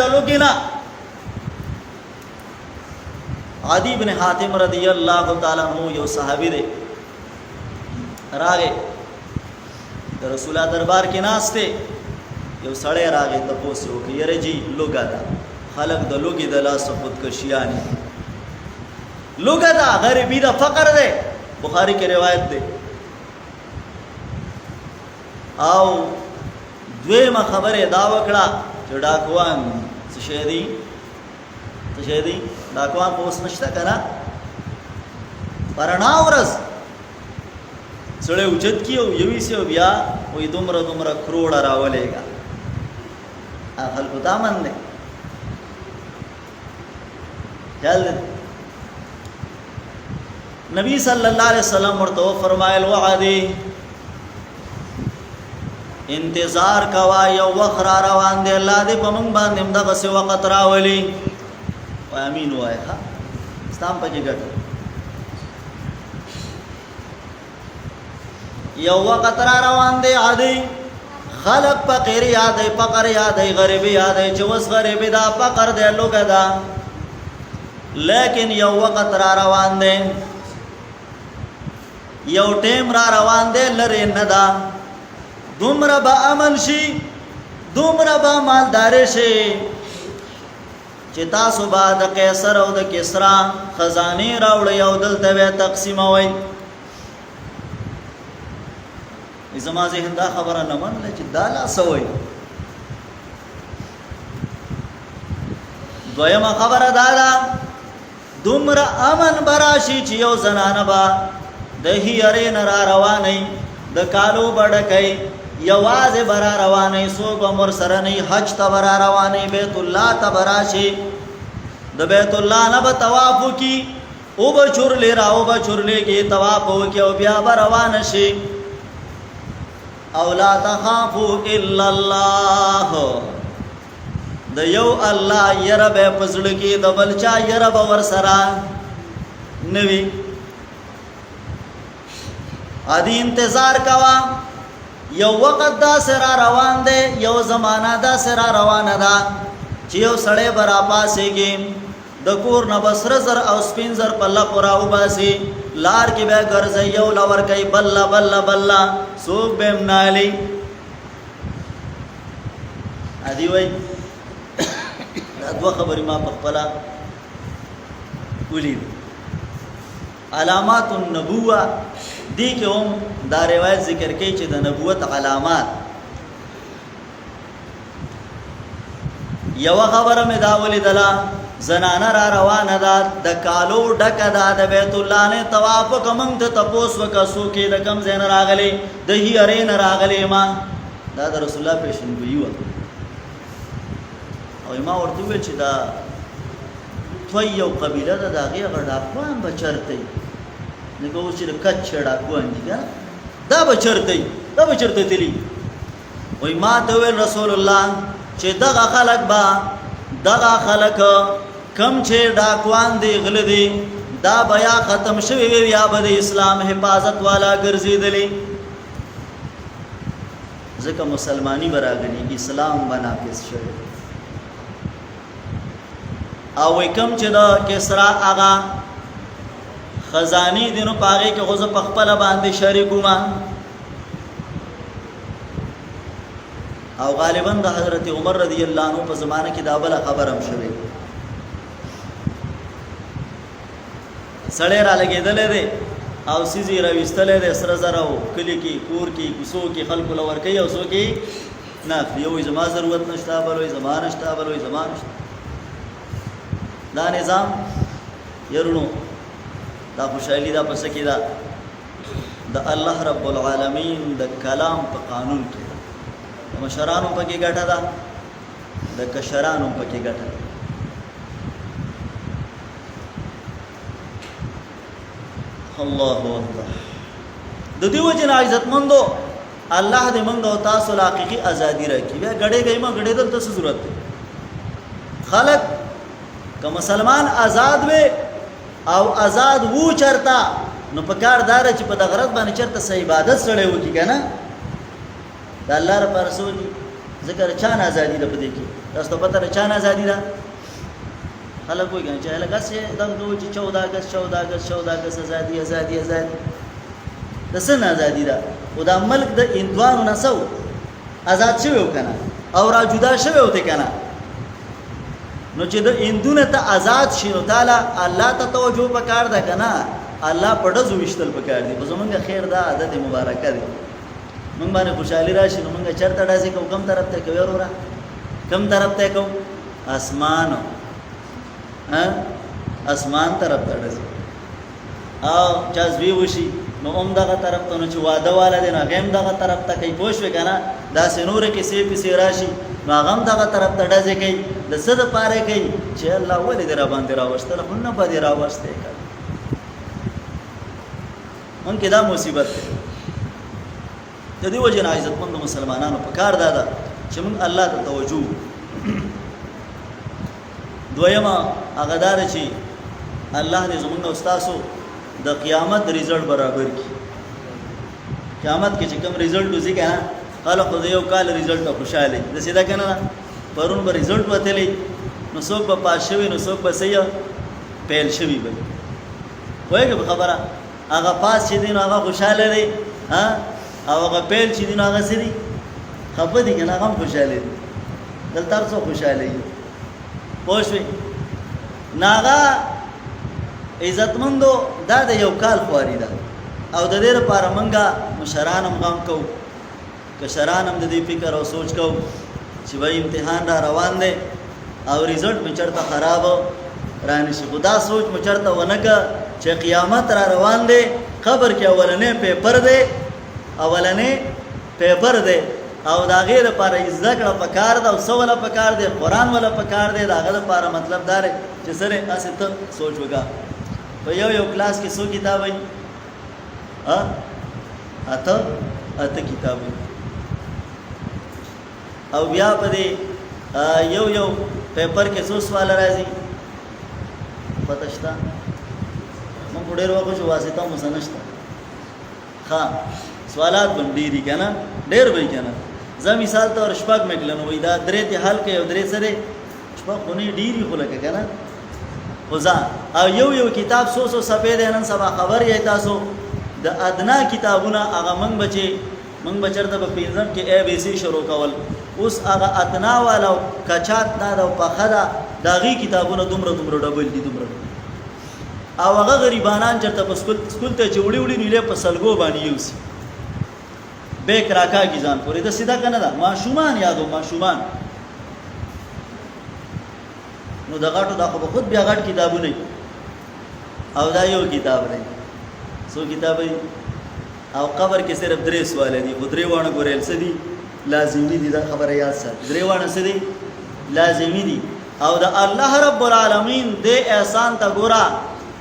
د لوګینا. عدی بن حاتم رضی الله تعالی عنہ یو صحابي دی، راغی د رسول الله دربار کې ناشته. یو سړی راغی تاسو وکړه یره جی لوګا دا خلق د لوګي د لاس خودکشیان، لوګا دا غریبی دا فقر دی. بخاری کې روایت دی. او دویمه خبره دا وکړه چې ډاکوان څه شي دي ډاکوان په اوس نشته کنه. پرانا ورځ سړی اوچت کیو یوي سیو بیا وې دومره کروڑ راولېګا خلکو ته من دی چل. نبی صلی الله علیه وسلم ورته فرمایل وعدی انتظار کوا یو وخت را روان دی الله دې په موږ باندې دغه څه وخت راولي. و امین وای ها ستام پکې ګټ یو وخت را روان دی عادي خلق فقیر یاد ہے فقر یاد ہے غریبی یاد ہے چې وس غریبی دا فقر دی لوګه دا، لیکن یو وخت را روان دی یو ټیم را روان دی لری نه دا دومره به امن شي دومره به مالدار شي چې تاسو به د قیصر او د کسرا خزانه راوړی او دلته به تقسیموي. زما ذهن دا خبره نه منله چې دا لا سوي. دویمه خبره دا ده دومره امن براشي چې یو زنانه به د هیرې نه را روانې د کالو بډکې یوازې برا روانې څوک عمر سره نه حج ته برا روانې بیت الله ته براشي د بیت الله نه به طواف کی او به چورلې راو به چورلې کې طواف وکي او بیا به روان شي. او لا تخافوا الا الله د یو الله یره به پزړه کې د بلچا یره به ور سره نوي. ادي انتظار کوا یو وخت دا سره روان دی یو زمانہ دا سره روانه ده چې یو سړی برا پاسېږي د کور نه بسر زر او سپین زر پله پورا وباسي لار کې به ګرځي یو لور کوي بلا بلا بلا سوق به منالي. ادي وای دا دوه خبرې ما په خپل ولید علامات النبوه دی کې هم دا روایت ذکر کوي چې د نبوت علامات. یو خبره مې دا ولیدله زنانه را روانه ده د کالو ډکه ده د بیت الله نه طواف کوم ته تپوس وکاسو کې د کم زین راغلي د هیرې نه راغلي ما دا د رسول الله پیشنګوي و او ما ورته ویل چې دا توي یو قبيله ده دغه غړاپان بچرته نګو چې کچ ډاکوان دي دا بچرته دي وای ما ته ویل رسول الله چې دغه خلق کم چې ډاکوان دی غل دی دا بیا ختم شوی وی یا به اسلام حفاظت والا ګرځیدلی ځکه مسلمانی براغلی اسلام بنافس شوی. او کم چې دا کسرا آغا خزانی دینو پاغه کې غوځ په خپل باندې شریکو ما او غالبا د حضرت عمر رضی الله عنه په زمانه کې دا بل خبرم شوه. سړی را لګېدلې ده او سيزي را وستلې ده سره زره کلی کې کور کې کوسو کې خلکو لور کوي او سو کې نه یو زما ضرورت نشته بلوي زمان نشته بلوي زمان نشته. دا نظام يرونو دا خوشالي دا پس کې دا د الله رب العالمین د کلام په قانون کې مشرانو پکې ګټه ده د کشرانو پکې ګټه ده. الله اکبر. د دې وجه عزتمندو الله دې موږ او تاسو له حقيقي ازادي راکړي. بیا غړې گئی ما غړې دل ته ضرورت ده. خلق که مسلمان آزاد وي او آزاد وو چرتا نو پکار دار چې په د غرض باندې چرته سې عبادت سره وکي کنه د الله رب رسول ذکر چان ازادي ده پدې کې تاسو ته پته ده چا نه ازادي ده خلک وایي کنه چې هلکه څه دغه کوي چې 14 اگست ازادي د څه نه ازادي ده او دا ملک د هندوانو نه سو آزاد شوی وکنه او را جدا شوی وته کنه نو چې د هندونه ته آزاد شي نو تعالی الله ته توجه وکړ ده کنه الله په دزو وشتل پکار دي په زمونږه خیر دا عادت مبارکه دي مونږ باندې خوشحالي راشي نو مونږ چرته ډازي کو کم طرف ته کوي ورورا کم طرف ته کو اسمان اسمان طرف ته ډازي او جذبي وشي نو دغه طرف ته نو چې واده والا دي نو هم دغه طرف ته کوي پوښ وکنه دا سنور کې سی پی راشي نو هغه دغه طرف ته ډازي کوي د صد پاره کوي چې الله ولې در باندې راوستل خو نه باندې راوسته ان کې دا مصیبت ده د دې وجه نه عزتمند مسلمانانو په کار دادا چې موږ الله ته توجه دویمه هغه دار چې الله دې زموږ او تاسو د قیامت رزلټ برابر کړي قیامت کې چې کوم رزلټ وځي کنه خلک د یو کال رزلټ ته خوشاله دي سیدا کنه پرون به رزلټ وته نو څوک په پاس شوی نو څوک په سیا پیل شوی به وایي خبره هغه پاس چې دین هغه خوشاله دی ها او هغه پیل چې دین هغه سړي خپه دي کنه هغه خوشاله دي دلته څو خوشاله دي پوښوي ناغا عزتمندو دا د یو کال خواري ده او د دې لپاره منګه مشرانم غم کو کشرانم د دې فکر او سوچ کو چې وای امتحان را روان دی او رزلټ می چرته خراب رانه شي خدا سوچ می چرته ونګه چې قیامت را روان دی خبر کې اولنې پیپر دی او دا غیر لپاره ذکر پکار دا او سوال پکار دی قران ولا پکار دی دا غیر لپاره مطلب دار چې سره اسه ته سوچ وګا په یو کلاس کې سو کتاب وي اته کتاب او بیا په دې یو پیپر کې سو سوال راځي پتهشتا مونږ ډېر وخت شو واسطه مو سنشتا ها سوالات باندې دي کنه ډېر وای کنه زه مثال تور شپږ مګلنو وای دا درې ته حل کې او درې سره شپږ خونی ډېری خو لکه کنه وزا او یو کتاب سو صفحه ده نن سبا خبر یې تاسو د ادنا کتابونه هغه مونږ بچرته په پینځم کې ای بی سی شروع کول اوس هغه ادنا والا کچات نه دا په خدا داغي کتابونه دومره ډبل دي دومره او هغه غریبانان چرته په سکول ته چوړي نیلې په سلګو باندې یوسي بیک راکا کی ځان پورې د سیدا کنه دا ماشومان یادو ماشومان نو دا غاټو دا خو خود بیا غاټ کتابونه او دا یو کتاب دی سو کتاب او قبر کې صرف درې سوال دي خدري وانه ګورل سدي لازمي دي دا خبره یاد ساتئ درې وانه سدي لازمي دي او دا الله رب العالمین دې احسان ته ګورا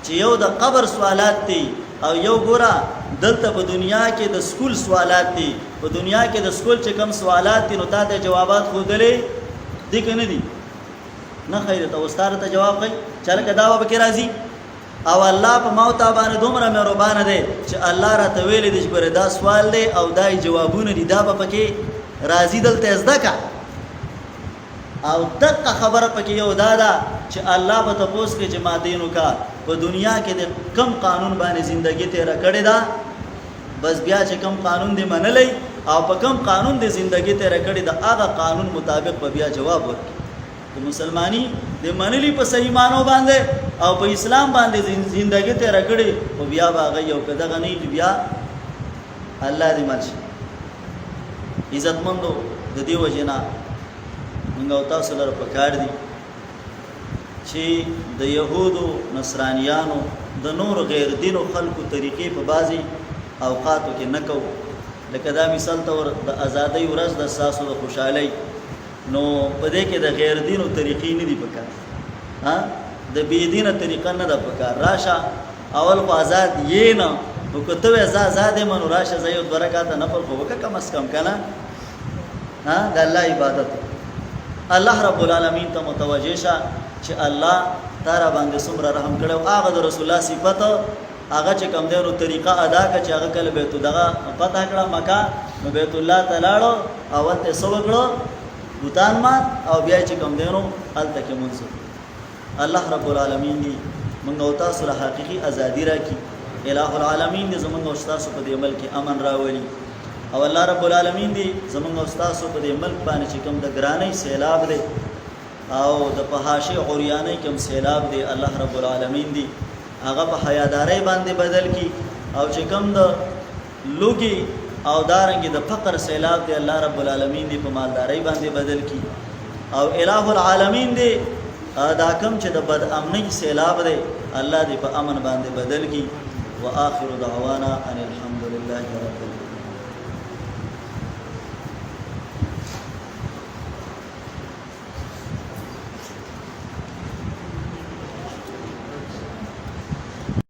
چې یو د قبر سوالات دي او یو ګورا دلته په دنیا کې د سکول سوالات دي په دنیا کې د سکول چې کم سوالات دي نو ته جوابات خو دلې دي کنه دي نه خیر ته واستاره ته جواب کوي چل کدا به کې راځي او الله په موت باندې دومره مهربان دی چې الله را ته ویل دي چې دا سوال دی او دای جوابونه دي دا به کې راځي دلته زده کا او دغه خبره پکې یو دادا چې الله به تاسو کې چې ما دینو کا په دنیا کې د کم قانون باندې ژوندۍ تیر کړی دا بس بیا چې کم قانون دی منلې او په کم قانون دی ژوندۍ تیر کړی دا هغه قانون مطابق به بیا جواب ورکړي د مسلمانی د منلې په صحیح مانو باندې او په اسلام باندې ژوندۍ تیر کړی او بیا هغه یو کده غنی بیا الله دې مرشي عزتمندو د دې وجنا موږ تاسو لپاره پکار دي چې د يهودو نصرانيانو د نور غیر دینو خلقو طریقې په بازي اوقاتو کې نکو لکه دا مثال تور د ازادۍ ورځ د ساسو د خوشحالي نو په دې کې د غیر دینو طریقې نه دي پکار ها د بی دینه طریقه نه ده پکار راشه اول خو آزاد یې نه نو کته آزاد منو راشه زيو برکات نه پر خو کم اس کم کنه ها د الله عبادت الله رب العالمین ته متوجه شه چې الله تعالی باندې څومره رحم کړو هغه د رسول الله صفات هغه چې کوم دیرو طریقه ادا کړ چې هغه کله بیت دغه پته کړه مکه نو بیت الله تعالی اول ته سو کړو بوتان مات او بیا چې کوم دینو هلته کې منځ الله رب العالمین دی موږ او تاسو له حقيقي ازادي راکړي الہ العالمین دی زموږ او تاسو په دې ملک امن راولي او الله رب العالمین دی زموږ او تاسو په دې ملک باندې چې کوم د ګرانۍ سیلاب دی او د پهاشي عریانۍ کوم سیلاب دی الله رب العالمین دی هغه په حیادارۍ باندې بدل کی او چې کوم د لوګي او دارنګ د فقر سیلاب دی الله رب العالمین دی په مالدارۍ باندې بدل کی او الہ العالمین دی دا کوم چې د بد امنۍ سیلاب دی الله دی په امن باندې بدل کی واخر دعوانا ان الحمد لله